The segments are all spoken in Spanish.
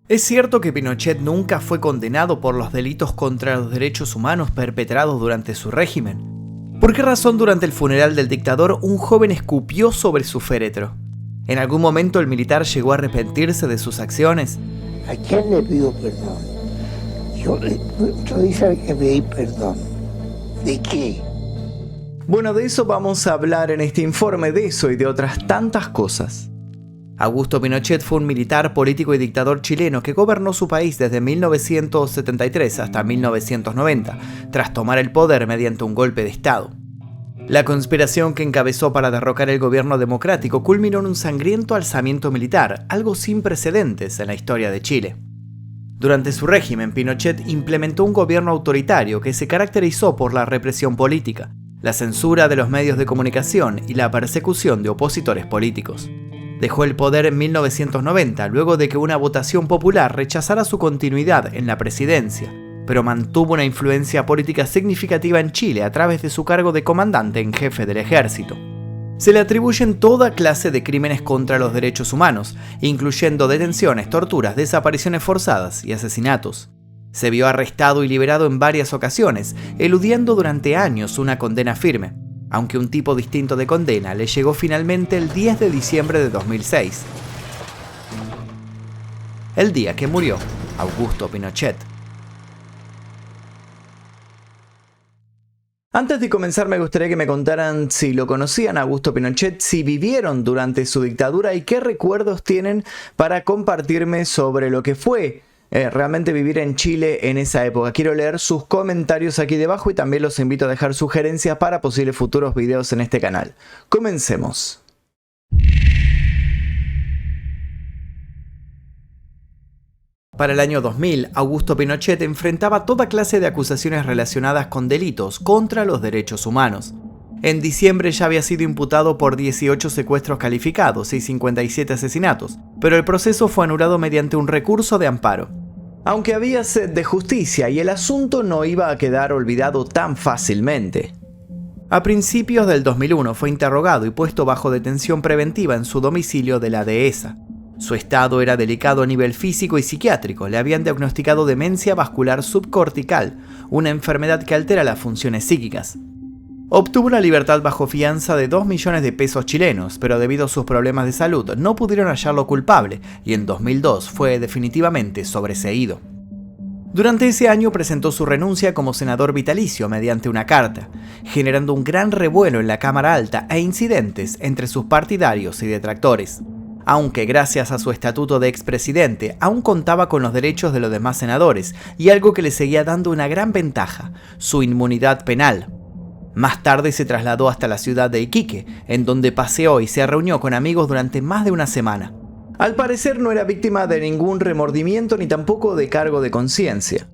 Es cierto que Pinochet nunca fue condenado por los delitos contra los derechos humanos perpetrados durante su régimen. ¿Por qué razón durante el funeral del dictador un joven escupió sobre su féretro? ¿En algún momento el militar llegó a arrepentirse de sus acciones? ¿A quién le pido perdón? Yo dije que pedí perdón. ¿De qué? Bueno, de eso vamos a hablar en este informe, de eso y de otras tantas cosas. Augusto Pinochet fue un militar, político y dictador chileno que gobernó su país desde 1973 hasta 1990, tras tomar el poder mediante un golpe de Estado. La conspiración que encabezó para derrocar el gobierno democrático culminó en un sangriento alzamiento militar, algo sin precedentes en la historia de Chile. Durante su régimen, Pinochet implementó un gobierno autoritario que se caracterizó por la represión política, la censura de los medios de comunicación y la persecución de opositores políticos. Dejó el poder en 1990 luego de que una votación popular rechazara su continuidad en la presidencia, pero mantuvo una influencia política significativa en Chile a través de su cargo de comandante en jefe del ejército. Se le atribuyen toda clase de crímenes contra los derechos humanos, incluyendo detenciones, torturas, desapariciones forzadas y asesinatos. Se vio arrestado y liberado en varias ocasiones, eludiendo durante años una condena firme, aunque un tipo distinto de condena le llegó finalmente el 10 de diciembre de 2006. El día que murió Augusto Pinochet. Antes de comenzar me gustaría que me contaran si lo conocían a Augusto Pinochet, si vivieron durante su dictadura y qué recuerdos tienen para compartirme sobre lo que fue realmente vivir en Chile en esa época. Quiero leer sus comentarios aquí debajo y también los invito a dejar sugerencias para posibles futuros videos en este canal. Comencemos. Para el año 2000, Augusto Pinochet enfrentaba toda clase de acusaciones relacionadas con delitos contra los derechos humanos. En diciembre ya había sido imputado por 18 secuestros calificados y 57 asesinatos, pero el proceso fue anulado mediante un recurso de amparo. Aunque había sed de justicia y el asunto no iba a quedar olvidado tan fácilmente. A principios del 2001 fue interrogado y puesto bajo detención preventiva en su domicilio de la Dehesa. Su estado era delicado a nivel físico y psiquiátrico, le habían diagnosticado demencia vascular subcortical, una enfermedad que altera las funciones psíquicas. Obtuvo la libertad bajo fianza de 2 millones de pesos chilenos, pero debido a sus problemas de salud no pudieron hallarlo culpable y en 2002 fue definitivamente sobreseído. Durante ese año presentó su renuncia como senador vitalicio mediante una carta, generando un gran revuelo en la Cámara Alta e incidentes entre sus partidarios y detractores. Aunque gracias a su estatuto de expresidente aún contaba con los derechos de los demás senadores y algo que le seguía dando una gran ventaja, su inmunidad penal. Más tarde se trasladó hasta la ciudad de Iquique, en donde paseó y se reunió con amigos durante más de una semana. Al parecer no era víctima de ningún remordimiento ni tampoco de cargo de conciencia.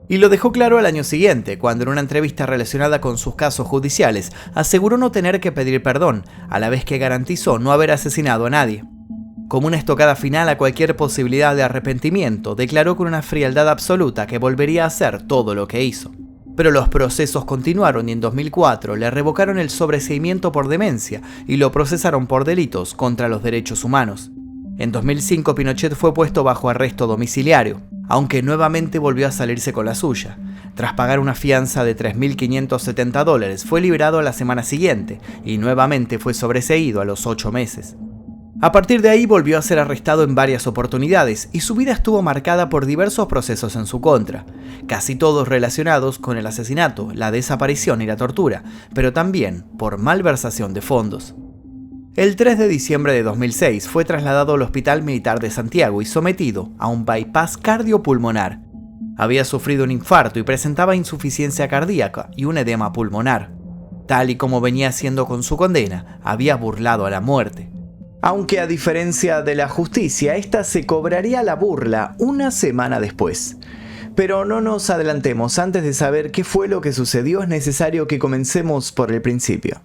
Y lo dejó claro al año siguiente, cuando en una entrevista relacionada con sus casos judiciales aseguró no tener que pedir perdón, a la vez que garantizó no haber asesinado a nadie. Como una estocada final a cualquier posibilidad de arrepentimiento, declaró con una frialdad absoluta que volvería a hacer todo lo que hizo. Pero los procesos continuaron y en 2004 le revocaron el sobreseimiento por demencia y lo procesaron por delitos contra los derechos humanos. En 2005 Pinochet fue puesto bajo arresto domiciliario, aunque nuevamente volvió a salirse con la suya. Tras pagar una fianza de $3.570, fue liberado a la semana siguiente y nuevamente fue sobreseído a los 8 meses. A partir de ahí volvió a ser arrestado en varias oportunidades y su vida estuvo marcada por diversos procesos en su contra, casi todos relacionados con el asesinato, la desaparición y la tortura, pero también por malversación de fondos. El 3 de diciembre de 2006 fue trasladado al Hospital Militar de Santiago y sometido a un bypass cardiopulmonar. Había sufrido un infarto y presentaba insuficiencia cardíaca y un edema pulmonar. Tal y como venía haciendo con su condena, había burlado a la muerte. Aunque a diferencia de la justicia, esta se cobraría la burla una semana después. Pero no nos adelantemos, antes de saber qué fue lo que sucedió es necesario que comencemos por el principio.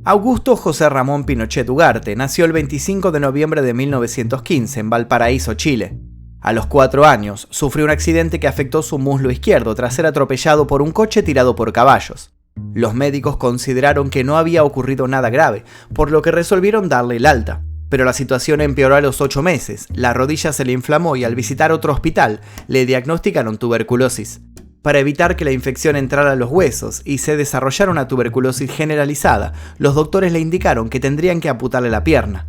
Augusto José Ramón Pinochet Ugarte nació el 25 de noviembre de 1915 en Valparaíso, Chile. A los 4 años, sufrió un accidente que afectó su muslo izquierdo tras ser atropellado por un coche tirado por caballos. Los médicos consideraron que no había ocurrido nada grave, por lo que resolvieron darle el alta. Pero la situación empeoró a los 8 meses, la rodilla se le inflamó y al visitar otro hospital le diagnosticaron tuberculosis. Para evitar que la infección entrara a los huesos y se desarrollara una tuberculosis generalizada, los doctores le indicaron que tendrían que amputarle la pierna.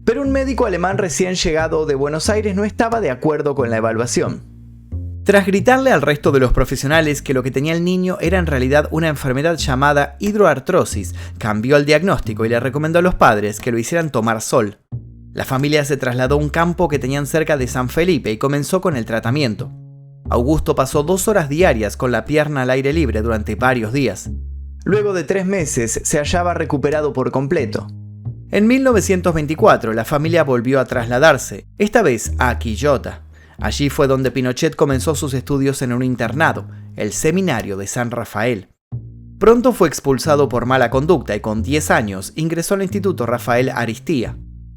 Pero un médico alemán recién llegado de Buenos Aires no estaba de acuerdo con la evaluación. Tras gritarle al resto de los profesionales que lo que tenía el niño era en realidad una enfermedad llamada hidroartrosis, cambió el diagnóstico y le recomendó a los padres que lo hicieran tomar sol. La familia se trasladó a un campo que tenían cerca de San Felipe y comenzó con el tratamiento. Augusto pasó 2 horas diarias con la pierna al aire libre durante varios días. Luego de 3 meses se hallaba recuperado por completo. En 1924 la familia volvió a trasladarse, esta vez a Quillota. Allí fue donde Pinochet comenzó sus estudios en un internado, el Seminario de San Rafael. Pronto fue expulsado por mala conducta y con 10 años ingresó al Instituto Rafael Aristía.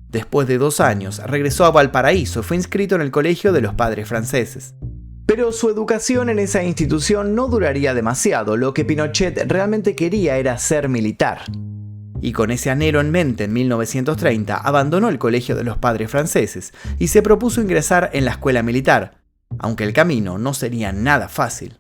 Después de 2 años regresó a Valparaíso y fue inscrito en el Colegio de los Padres Franceses. Pero su educación en esa institución no duraría demasiado, lo que Pinochet realmente quería era ser militar. Y con ese anhelo en mente, en 1930 abandonó el Colegio de los Padres Franceses y se propuso ingresar en la escuela militar, aunque el camino no sería nada fácil.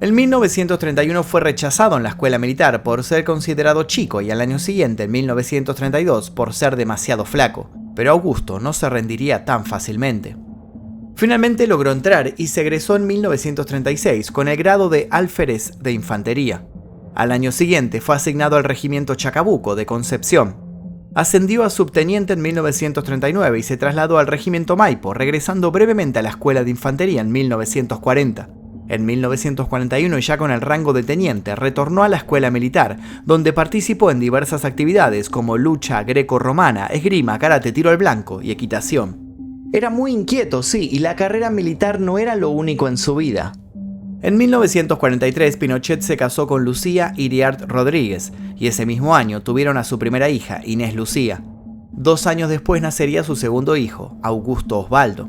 En 1931 fue rechazado en la escuela militar por ser considerado chico y al año siguiente, en 1932, por ser demasiado flaco, pero Augusto no se rendiría tan fácilmente. Finalmente logró entrar y se egresó en 1936 con el grado de alférez de infantería. Al año siguiente fue asignado al regimiento Chacabuco de Concepción. Ascendió a subteniente en 1939 y se trasladó al regimiento Maipo, regresando brevemente a la escuela de infantería en 1940. En 1941, ya con el rango de teniente, retornó a la escuela militar, donde participó en diversas actividades como lucha greco-romana, esgrima, karate, tiro al blanco y equitación. Era muy inquieto, sí, y la carrera militar no era lo único en su vida. En 1943, Pinochet se casó con Lucía Iriart Rodríguez, y ese mismo año tuvieron a su primera hija, Inés Lucía. 2 años después nacería su segundo hijo, Augusto Osvaldo.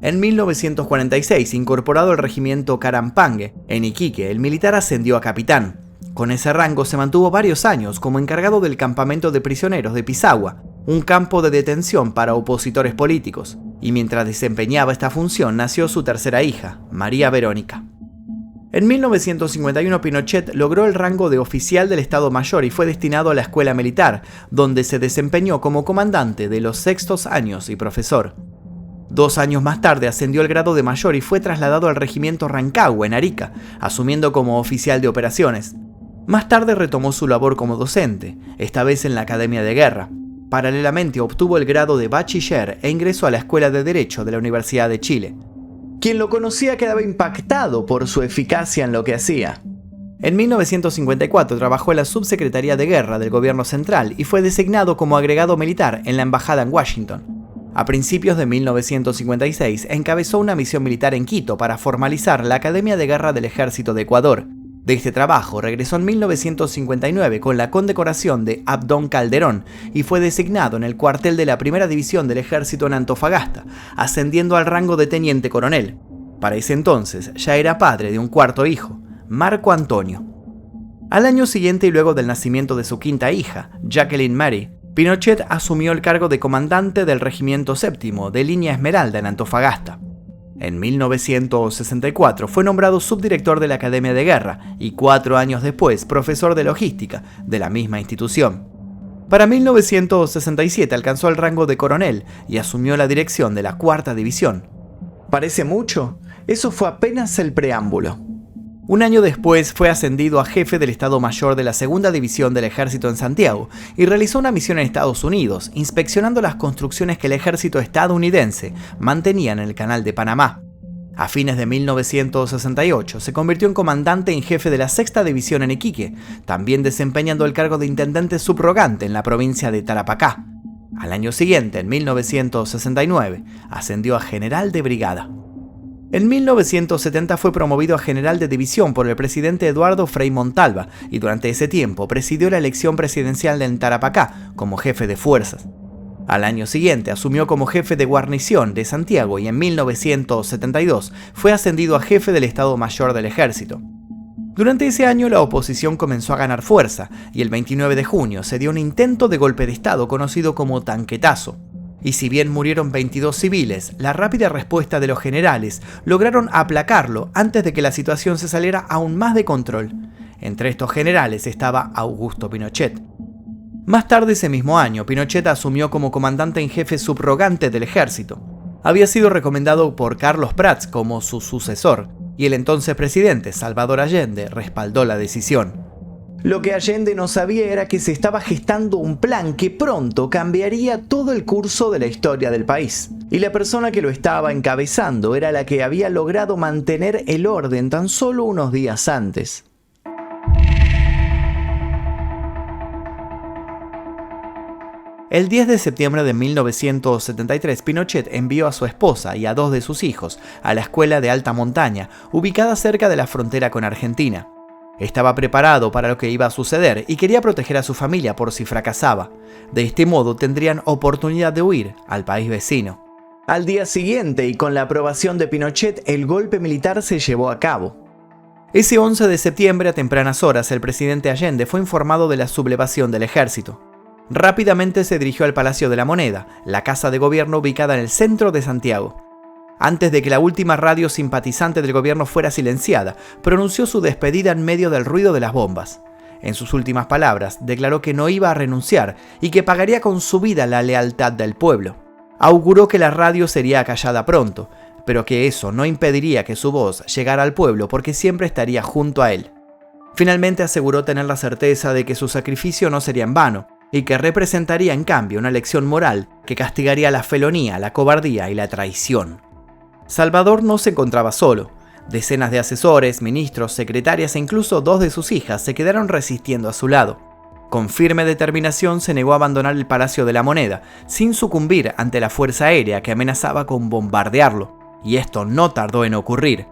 En 1946, incorporado al regimiento Carampangue, en Iquique, el militar ascendió a capitán. Con ese rango se mantuvo varios años como encargado del campamento de prisioneros de Pisagua, un campo de detención para opositores políticos, y mientras desempeñaba esta función nació su tercera hija, María Verónica. En 1951 Pinochet logró el rango de oficial del Estado Mayor y fue destinado a la escuela militar, donde se desempeñó como comandante de los 6º años y profesor. 2 años más tarde ascendió al grado de mayor y fue trasladado al regimiento Rancagua en Arica, asumiendo como oficial de operaciones. Más tarde retomó su labor como docente, esta vez en la Academia de Guerra. Paralelamente obtuvo el grado de bachiller e ingresó a la Escuela de Derecho de la Universidad de Chile. Quien lo conocía quedaba impactado por su eficacia en lo que hacía. En 1954 trabajó en la Subsecretaría de Guerra del Gobierno Central y fue designado como agregado militar en la Embajada en Washington. A principios de 1956 encabezó una misión militar en Quito para formalizar la Academia de Guerra del Ejército de Ecuador. De este trabajo regresó en 1959 con la condecoración de Abdón Calderón y fue designado en el cuartel de la Primera División del Ejército en Antofagasta, ascendiendo al rango de teniente coronel. Para ese entonces ya era padre de un 4º hijo, Marco Antonio. Al año siguiente y luego del nacimiento de su 5ª hija, Jacqueline Mary, Pinochet asumió el cargo de comandante del Regimiento Séptimo de Línea Esmeralda en Antofagasta. En 1964 fue nombrado subdirector de la Academia de Guerra y 4 años después profesor de logística de la misma institución. Para 1967 alcanzó el rango de coronel y asumió la dirección de la 4ª División. ¿Parece mucho? Eso fue apenas el preámbulo. Un año después fue ascendido a jefe del Estado Mayor de la 2ª División del Ejército en Santiago y realizó una misión en Estados Unidos, inspeccionando las construcciones que el ejército estadounidense mantenía en el Canal de Panamá. A fines de 1968 se convirtió en comandante en jefe de la 6ª División en Iquique, también desempeñando el cargo de intendente subrogante en la provincia de Tarapacá. Al año siguiente, en 1969, ascendió a general de brigada. En 1970 fue promovido a general de división por el presidente Eduardo Frei Montalva y durante ese tiempo presidió la elección presidencial en Tarapacá como jefe de fuerzas. Al año siguiente asumió como jefe de guarnición de Santiago y en 1972 fue ascendido a jefe del Estado Mayor del Ejército. Durante ese año la oposición comenzó a ganar fuerza y el 29 de junio se dio un intento de golpe de Estado conocido como tanquetazo. Y si bien murieron 22 civiles, la rápida respuesta de los generales lograron aplacarlo antes de que la situación se saliera aún más de control. Entre estos generales estaba Augusto Pinochet. Más tarde ese mismo año, Pinochet asumió como comandante en jefe subrogante del ejército. Había sido recomendado por Carlos Prats como su sucesor, y el entonces presidente Salvador Allende respaldó la decisión. Lo que Allende no sabía era que se estaba gestando un plan que pronto cambiaría todo el curso de la historia del país. Y la persona que lo estaba encabezando era la que había logrado mantener el orden tan solo unos días antes. El 10 de septiembre de 1973, Pinochet envió a su esposa y a 2 de sus hijos a la escuela de alta montaña, ubicada cerca de la frontera con Argentina. Estaba preparado para lo que iba a suceder y quería proteger a su familia por si fracasaba. De este modo tendrían oportunidad de huir al país vecino. Al día siguiente, y con la aprobación de Pinochet, el golpe militar se llevó a cabo. Ese 11 de septiembre, a tempranas horas, el presidente Allende fue informado de la sublevación del ejército. Rápidamente se dirigió al Palacio de la Moneda, la casa de gobierno ubicada en el centro de Santiago. Antes de que la última radio simpatizante del gobierno fuera silenciada, pronunció su despedida en medio del ruido de las bombas. En sus últimas palabras, declaró que no iba a renunciar y que pagaría con su vida la lealtad del pueblo. Auguró que la radio sería acallada pronto, pero que eso no impediría que su voz llegara al pueblo porque siempre estaría junto a él. Finalmente aseguró tener la certeza de que su sacrificio no sería en vano, y que representaría en cambio una lección moral que castigaría la felonía, la cobardía y la traición. Salvador no se encontraba solo. Decenas de asesores, ministros, secretarias e incluso 2 de sus hijas se quedaron resistiendo a su lado. Con firme determinación se negó a abandonar el Palacio de la Moneda, sin sucumbir ante la Fuerza Aérea que amenazaba con bombardearlo, y esto no tardó en ocurrir.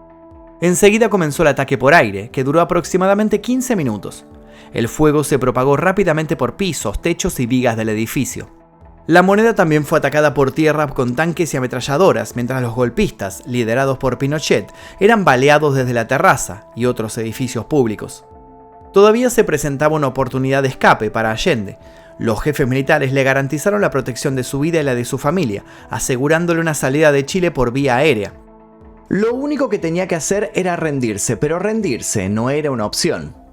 Enseguida comenzó el ataque por aire, que duró aproximadamente 15 minutos. El fuego se propagó rápidamente por pisos, techos y vigas del edificio. La Moneda también fue atacada por tierra con tanques y ametralladoras, mientras los golpistas, liderados por Pinochet, eran baleados desde la terraza y otros edificios públicos. Todavía se presentaba una oportunidad de escape para Allende. Los jefes militares le garantizaron la protección de su vida y la de su familia, asegurándole una salida de Chile por vía aérea. Lo único que tenía que hacer era rendirse, pero rendirse no era una opción.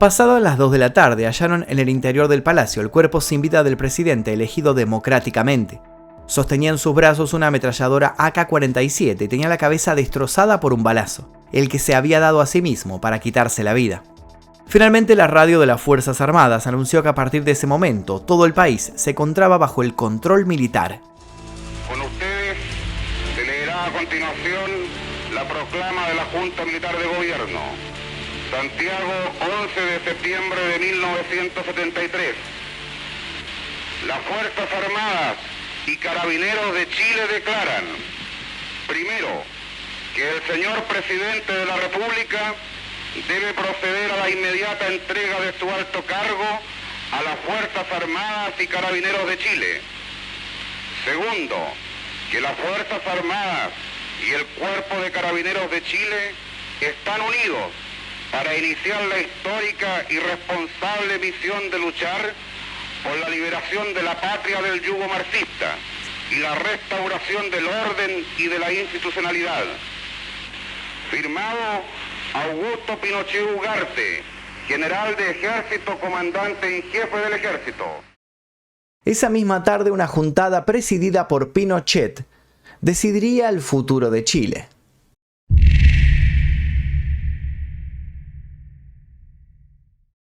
Pasadas las 2 de la tarde, hallaron en el interior del palacio el cuerpo sin vida del presidente elegido democráticamente. Sostenía en sus brazos una ametralladora AK-47 y tenía la cabeza destrozada por un balazo, el que se había dado a sí mismo para quitarse la vida. Finalmente, la radio de las Fuerzas Armadas anunció que a partir de ese momento todo el país se encontraba bajo el control militar. Con ustedes se leerá a continuación la proclama de la Junta Militar de Gobierno. Santiago, 11 de septiembre de 1973. Las Fuerzas Armadas y Carabineros de Chile declaran, primero, que el señor Presidente de la República debe proceder a la inmediata entrega de su alto cargo a las Fuerzas Armadas y Carabineros de Chile. Segundo, que las Fuerzas Armadas y el Cuerpo de Carabineros de Chile están unidos para iniciar la histórica y responsable misión de luchar por la liberación de la patria del yugo marxista y la restauración del orden y de la institucionalidad. Firmado Augusto Pinochet Ugarte, general de ejército, comandante en jefe del ejército. Esa misma tarde, una juntada presidida por Pinochet decidiría el futuro de Chile.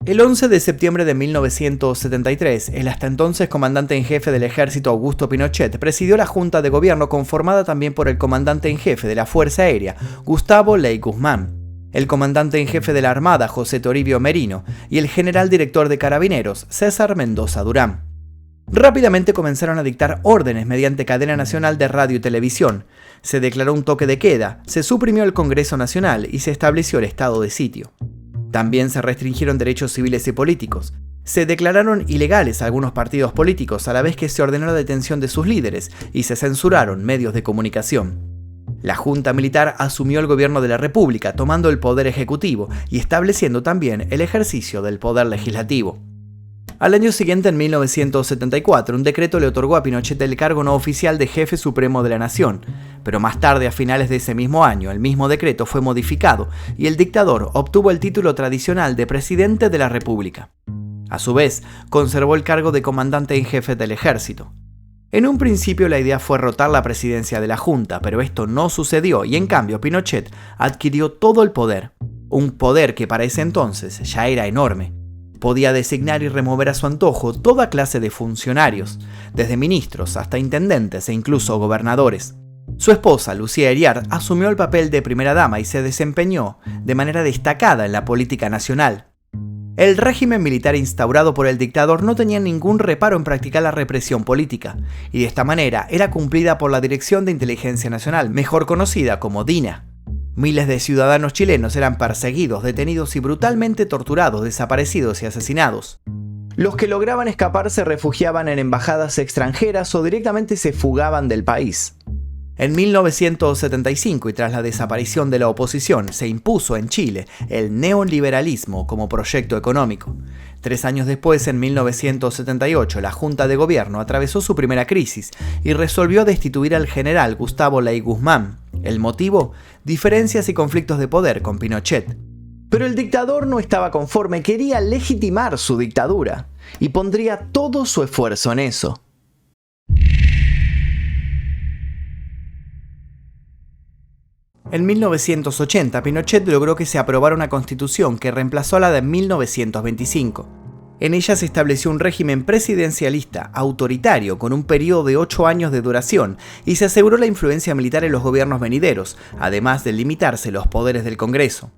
El 11 de septiembre de 1973, el hasta entonces comandante en jefe del ejército Augusto Pinochet presidió la Junta de Gobierno conformada también por el comandante en jefe de la Fuerza Aérea, Gustavo Ley Guzmán, el comandante en jefe de la Armada, José Toribio Merino, y el general director de Carabineros, César Mendoza Durán. Rápidamente comenzaron a dictar órdenes mediante cadena nacional de radio y televisión, se declaró un toque de queda, se suprimió el Congreso Nacional y se estableció el estado de sitio. También se restringieron derechos civiles y políticos. Se declararon ilegales algunos partidos políticos a la vez que se ordenó la detención de sus líderes y se censuraron medios de comunicación. La Junta Militar asumió el gobierno de la República, tomando el poder ejecutivo y estableciendo también el ejercicio del poder legislativo. Al año siguiente, en 1974, un decreto le otorgó a Pinochet el cargo no oficial de jefe supremo de la nación, pero más tarde, a finales de ese mismo año, el mismo decreto fue modificado y el dictador obtuvo el título tradicional de presidente de la República. A su vez, conservó el cargo de comandante en jefe del ejército. En un principio la idea fue rotar la presidencia de la Junta, pero esto no sucedió y en cambio Pinochet adquirió todo el poder, un poder que para ese entonces ya era enorme. Podía designar y remover a su antojo toda clase de funcionarios, desde ministros hasta intendentes e incluso gobernadores. Su esposa, Lucía Heriard, asumió el papel de primera dama y se desempeñó de manera destacada en la política nacional. El régimen militar instaurado por el dictador no tenía ningún reparo en practicar la represión política, y de esta manera era cumplida por la Dirección de Inteligencia Nacional, mejor conocida como DINA. Miles de ciudadanos chilenos eran perseguidos, detenidos y brutalmente torturados, desaparecidos y asesinados. Los que lograban escapar se refugiaban en embajadas extranjeras o directamente se fugaban del país. En 1975, y tras la desaparición de la oposición, se impuso en Chile el neoliberalismo como proyecto económico. 3 años después, en 1978, la Junta de Gobierno atravesó su primera crisis y resolvió destituir al general Gustavo Ley Guzmán. ¿El motivo? Diferencias y conflictos de poder con Pinochet. Pero el dictador no estaba conforme, quería legitimar su dictadura y pondría todo su esfuerzo en eso. En 1980, Pinochet logró que se aprobara una constitución que reemplazó a la de 1925. En ella se estableció un régimen presidencialista, autoritario, con un periodo de 8 años de duración, y se aseguró la influencia militar en los gobiernos venideros, además de limitarse los poderes del Congreso.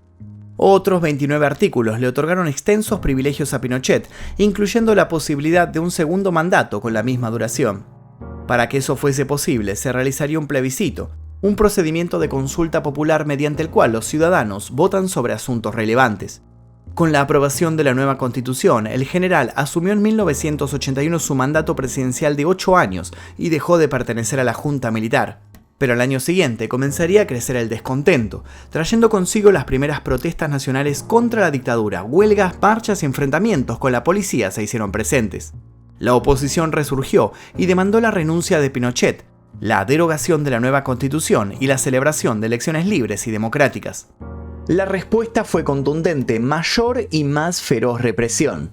Otros 29 artículos le otorgaron extensos privilegios a Pinochet, incluyendo la posibilidad de un segundo mandato con la misma duración. Para que eso fuese posible, se realizaría un plebiscito, un procedimiento de consulta popular mediante el cual los ciudadanos votan sobre asuntos relevantes. Con la aprobación de la nueva constitución, el general asumió en 1981 su mandato presidencial de 8 años y dejó de pertenecer a la Junta Militar. Pero al año siguiente comenzaría a crecer el descontento, trayendo consigo las primeras protestas nacionales contra la dictadura. Huelgas, marchas y enfrentamientos con la policía se hicieron presentes. La oposición resurgió y demandó la renuncia de Pinochet, la derogación de la nueva constitución y la celebración de elecciones libres y democráticas. La respuesta fue contundente: mayor y más feroz represión.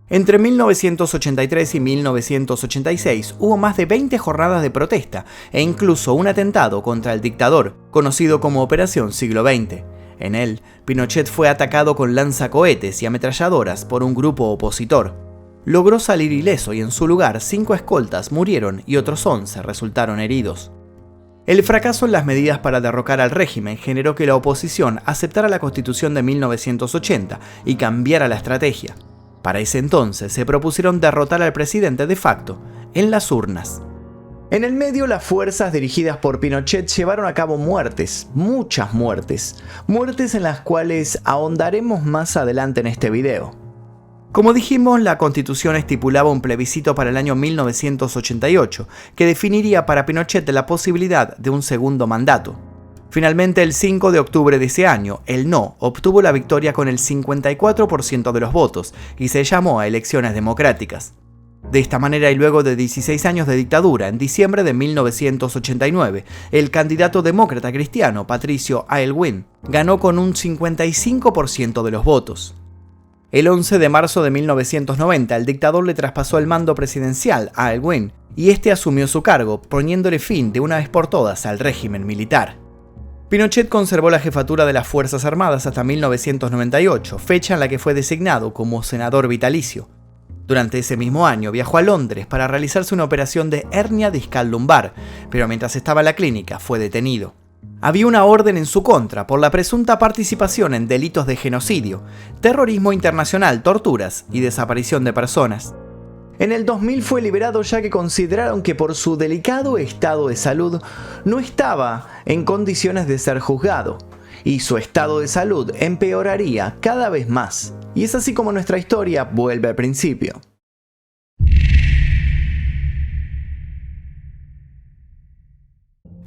Entre 1983 y 1986 hubo más de 20 jornadas de protesta e incluso un atentado contra el dictador, conocido como Operación Siglo XX. En él, Pinochet fue atacado con lanzacohetes y ametralladoras por un grupo opositor. Logró salir ileso y en su lugar 5 escoltas murieron y otros 11 resultaron heridos. El fracaso en las medidas para derrocar al régimen generó que la oposición aceptara la Constitución de 1980 y cambiara la estrategia. Para ese entonces se propusieron derrotar al presidente de facto en las urnas. En el medio, las fuerzas dirigidas por Pinochet llevaron a cabo muertes, muchas muertes en las cuales ahondaremos más adelante en este video. Como dijimos, la Constitución estipulaba un plebiscito para el año 1988, que definiría para Pinochet la posibilidad de un segundo mandato. Finalmente, el 5 de octubre de ese año, el no obtuvo la victoria con el 54% de los votos y se llamó a elecciones democráticas. De esta manera, y luego de 16 años de dictadura, en diciembre de 1989, el candidato demócrata cristiano, Patricio Aylwin, ganó con un 55% de los votos. El 11 de marzo de 1990, el dictador le traspasó el mando presidencial a Aylwin y este asumió su cargo, poniéndole fin de una vez por todas al régimen militar. Pinochet conservó la jefatura de las Fuerzas Armadas hasta 1998, fecha en la que fue designado como senador vitalicio. Durante ese mismo año viajó a Londres para realizarse una operación de hernia discal lumbar, pero mientras estaba en la clínica fue detenido. Había una orden en su contra por la presunta participación en delitos de genocidio, terrorismo internacional, torturas y desaparición de personas. En el 2000 fue liberado ya que consideraron que por su delicado estado de salud no estaba en condiciones de ser juzgado. y su estado de salud empeoraría cada vez más. Y es así como nuestra historia vuelve al principio.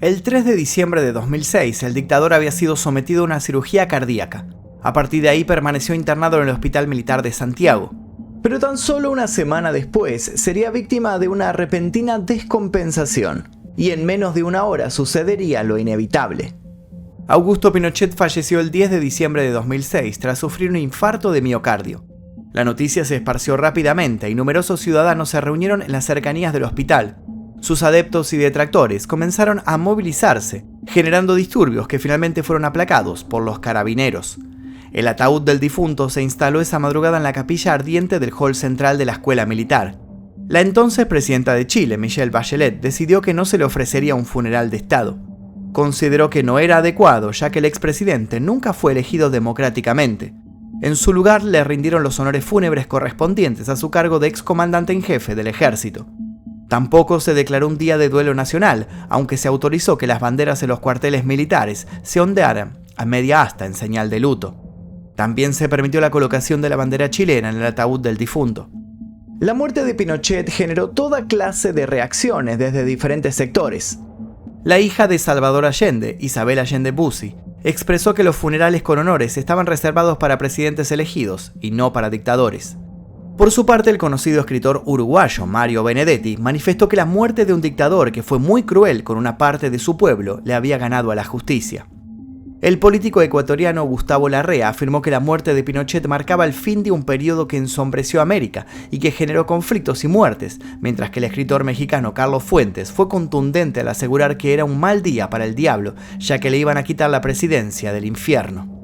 El 3 de diciembre de 2006, el dictador había sido sometido a una cirugía cardíaca. A partir de ahí permaneció internado en el Hospital Militar de Santiago. Pero tan solo una semana después sería víctima de una repentina descompensación. Y en menos de una hora sucedería lo inevitable. Augusto Pinochet falleció el 10 de diciembre de 2006 tras sufrir un infarto de miocardio. La noticia se esparció rápidamente y numerosos ciudadanos se reunieron en las cercanías del hospital. Sus adeptos y detractores comenzaron a movilizarse, generando disturbios que finalmente fueron aplacados por los carabineros. El ataúd del difunto se instaló esa madrugada en la capilla ardiente del hall central de la escuela militar. La entonces presidenta de Chile, Michelle Bachelet, decidió que no se le ofrecería un funeral de Estado. Consideró que no era adecuado, ya que el expresidente nunca fue elegido democráticamente. En su lugar le rindieron los honores fúnebres correspondientes a su cargo de excomandante en jefe del ejército. Tampoco se declaró un día de duelo nacional, aunque se autorizó que las banderas en los cuarteles militares se ondearan a media asta en señal de luto. También se permitió la colocación de la bandera chilena en el ataúd del difunto. La muerte de Pinochet generó toda clase de reacciones desde diferentes sectores. La hija de Salvador Allende, Isabel Allende Bussi, expresó que los funerales con honores estaban reservados para presidentes elegidos y no para dictadores. Por su parte, el conocido escritor uruguayo Mario Benedetti manifestó que la muerte de un dictador que fue muy cruel con una parte de su pueblo le había ganado a la justicia. El político ecuatoriano Gustavo Larrea afirmó que la muerte de Pinochet marcaba el fin de un periodo que ensombreció a América y que generó conflictos y muertes, mientras que el escritor mexicano Carlos Fuentes fue contundente al asegurar que era un mal día para el diablo, ya que le iban a quitar la presidencia del infierno.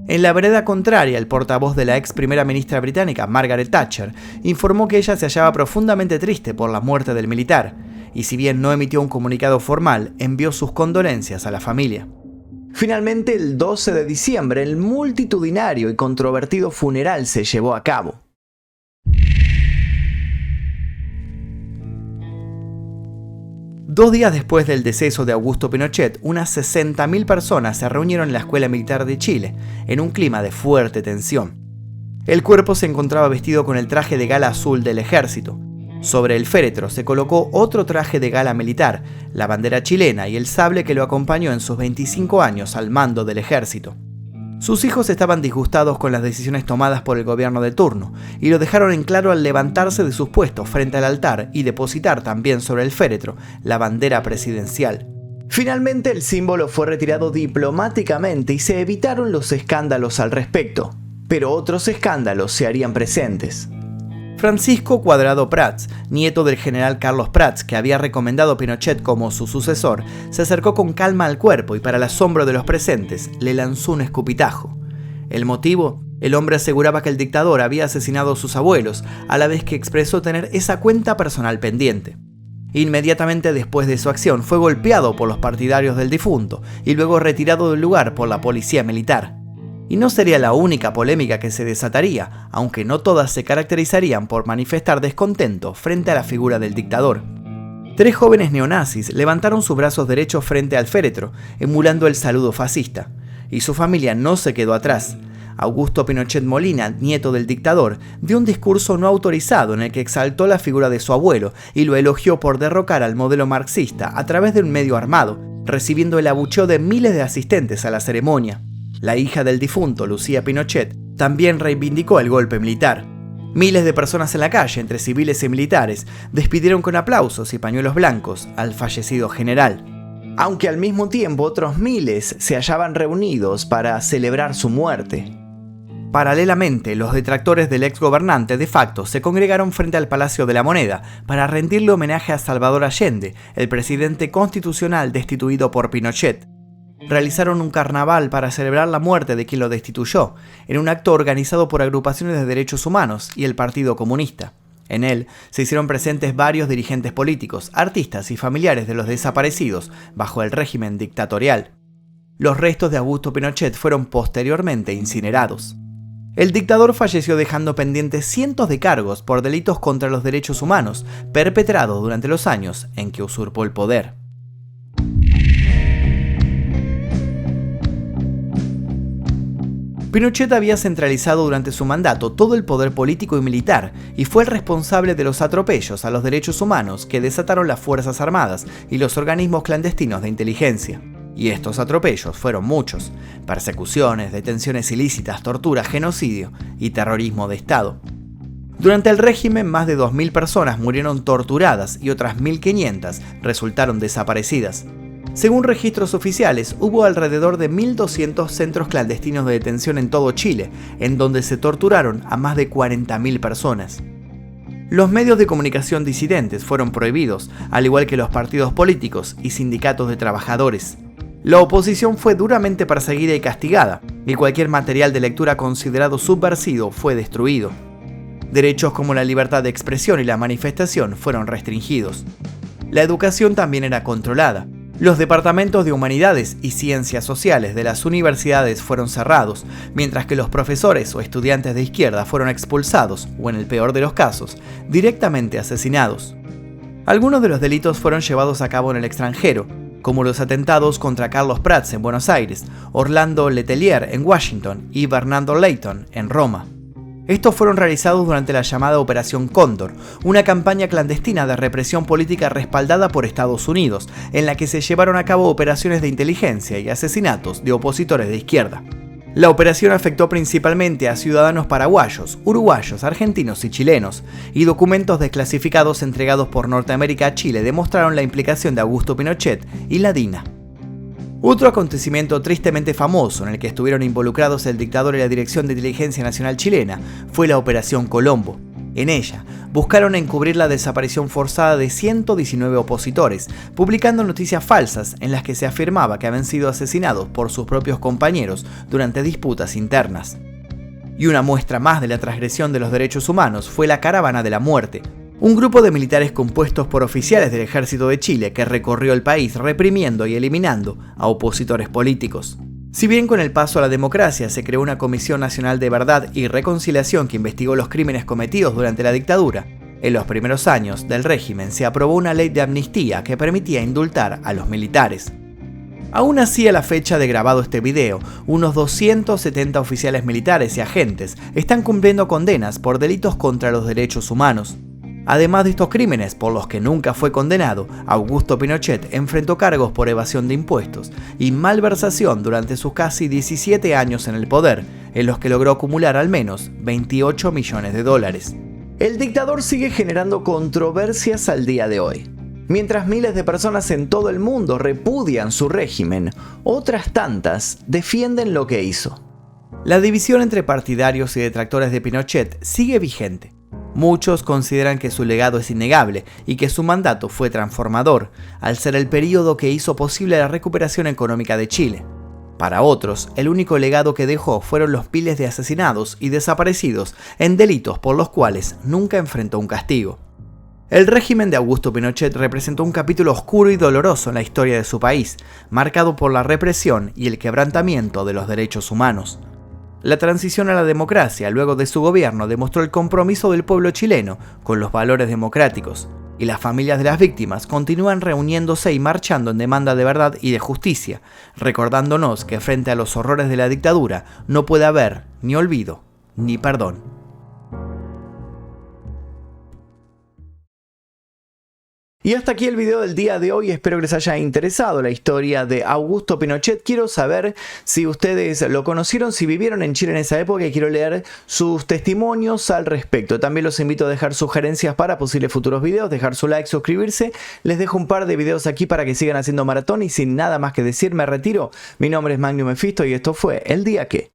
En la vereda contraria, el portavoz de la ex primera ministra británica, Margaret Thatcher, informó que ella se hallaba profundamente triste por la muerte del militar, y si bien no emitió un comunicado formal, envió sus condolencias a la familia. Finalmente, el 12 de diciembre, el multitudinario y controvertido funeral se llevó a cabo. Dos días después del deceso de Augusto Pinochet, unas 60.000 personas se reunieron en la Escuela Militar de Chile, en un clima de fuerte tensión. El cuerpo se encontraba vestido con el traje de gala azul del ejército. Sobre el féretro se colocó otro traje de gala militar, la bandera chilena y el sable que lo acompañó en sus 25 años al mando del ejército. Sus hijos estaban disgustados con las decisiones tomadas por el gobierno de turno y lo dejaron en claro al levantarse de sus puestos frente al altar y depositar también sobre el féretro la bandera presidencial. Finalmente el símbolo fue retirado diplomáticamente y se evitaron los escándalos al respecto, pero otros escándalos se harían presentes. Francisco Cuadrado Prats, nieto del general Carlos Prats, que había recomendado a Pinochet como su sucesor, se acercó con calma al cuerpo y para el asombro de los presentes le lanzó un escupitajo. ¿El motivo? El hombre aseguraba que el dictador había asesinado a sus abuelos, a la vez que expresó tener esa cuenta personal pendiente. Inmediatamente después de su acción fue golpeado por los partidarios del difunto y luego retirado del lugar por la policía militar. Y no sería la única polémica que se desataría, aunque no todas se caracterizarían por manifestar descontento frente a la figura del dictador. 3 jóvenes neonazis levantaron sus brazos derechos frente al féretro, emulando el saludo fascista, y su familia no se quedó atrás. Augusto Pinochet Molina, nieto del dictador, dio un discurso no autorizado en el que exaltó la figura de su abuelo y lo elogió por derrocar al modelo marxista a través de un medio armado, recibiendo el abucheo de miles de asistentes a la ceremonia. La hija del difunto, Lucía Pinochet, también reivindicó el golpe militar. Miles de personas en la calle, entre civiles y militares, despidieron con aplausos y pañuelos blancos al fallecido general. Aunque al mismo tiempo otros miles se hallaban reunidos para celebrar su muerte. Paralelamente, los detractores del exgobernante de facto se congregaron frente al Palacio de la Moneda para rendirle homenaje a Salvador Allende, el presidente constitucional destituido por Pinochet. Realizaron un carnaval para celebrar la muerte de quien lo destituyó, en un acto organizado por agrupaciones de derechos humanos y el Partido Comunista. En él se hicieron presentes varios dirigentes políticos, artistas y familiares de los desaparecidos bajo el régimen dictatorial. Los restos de Augusto Pinochet fueron posteriormente incinerados. El dictador falleció dejando pendientes cientos de cargos por delitos contra los derechos humanos perpetrados durante los años en que usurpó el poder. Pinochet había centralizado durante su mandato todo el poder político y militar y fue el responsable de los atropellos a los derechos humanos que desataron las Fuerzas Armadas y los organismos clandestinos de inteligencia. Y estos atropellos fueron muchos: persecuciones, detenciones ilícitas, tortura, genocidio y terrorismo de Estado. Durante el régimen, más de 2.000 personas murieron torturadas y otras 1.500 resultaron desaparecidas. Según registros oficiales, hubo alrededor de 1.200 centros clandestinos de detención en todo Chile, en donde se torturaron a más de 40.000 personas. Los medios de comunicación disidentes fueron prohibidos, al igual que los partidos políticos y sindicatos de trabajadores. La oposición fue duramente perseguida y castigada, y cualquier material de lectura considerado subversivo fue destruido. Derechos como la libertad de expresión y la manifestación fueron restringidos. La educación también era controlada. Los departamentos de humanidades y ciencias sociales de las universidades fueron cerrados, mientras que los profesores o estudiantes de izquierda fueron expulsados, o en el peor de los casos, directamente asesinados. Algunos de los delitos fueron llevados a cabo en el extranjero, como los atentados contra Carlos Prats en Buenos Aires, Orlando Letelier en Washington y Bernardo Leighton en Roma. Estos fueron realizados durante la llamada Operación Cóndor, una campaña clandestina de represión política respaldada por Estados Unidos, en la que se llevaron a cabo operaciones de inteligencia y asesinatos de opositores de izquierda. La operación afectó principalmente a ciudadanos paraguayos, uruguayos, argentinos y chilenos, y documentos desclasificados entregados por Norteamérica a Chile demostraron la implicación de Augusto Pinochet y la DINA. Otro acontecimiento tristemente famoso en el que estuvieron involucrados el dictador y la Dirección de Inteligencia Nacional chilena fue la Operación Colombo. En ella, buscaron encubrir la desaparición forzada de 119 opositores, publicando noticias falsas en las que se afirmaba que habían sido asesinados por sus propios compañeros durante disputas internas. Y una muestra más de la transgresión de los derechos humanos fue la Caravana de la Muerte, un grupo de militares compuestos por oficiales del Ejército de Chile que recorrió el país reprimiendo y eliminando a opositores políticos. Si bien con el paso a la democracia se creó una Comisión Nacional de Verdad y Reconciliación que investigó los crímenes cometidos durante la dictadura, en los primeros años del régimen se aprobó una ley de amnistía que permitía indultar a los militares. Aún así, a la fecha de grabado este video, unos 270 oficiales militares y agentes están cumpliendo condenas por delitos contra los derechos humanos. Además de estos crímenes por los que nunca fue condenado, Augusto Pinochet enfrentó cargos por evasión de impuestos y malversación durante sus casi 17 años en el poder, en los que logró acumular al menos 28 millones de dólares. El dictador sigue generando controversias al día de hoy. Mientras miles de personas en todo el mundo repudian su régimen, otras tantas defienden lo que hizo. La división entre partidarios y detractores de Pinochet sigue vigente. Muchos consideran que su legado es innegable y que su mandato fue transformador, al ser el periodo que hizo posible la recuperación económica de Chile. Para otros, el único legado que dejó fueron los miles de asesinados y desaparecidos en delitos por los cuales nunca enfrentó un castigo. El régimen de Augusto Pinochet representó un capítulo oscuro y doloroso en la historia de su país, marcado por la represión y el quebrantamiento de los derechos humanos. La transición a la democracia luego de su gobierno demostró el compromiso del pueblo chileno con los valores democráticos, y las familias de las víctimas continúan reuniéndose y marchando en demanda de verdad y de justicia, recordándonos que frente a los horrores de la dictadura no puede haber ni olvido ni perdón. Y hasta aquí el video del día de hoy, espero que les haya interesado la historia de Augusto Pinochet. Quiero saber si ustedes lo conocieron, si vivieron en Chile en esa época, y quiero leer sus testimonios al respecto. También los invito a dejar sugerencias para posibles futuros videos, dejar su like, suscribirse. Les dejo un par de videos aquí para que sigan haciendo maratón y sin nada más que decir me retiro. Mi nombre es Magnum Mephisto y esto fue El Día Que.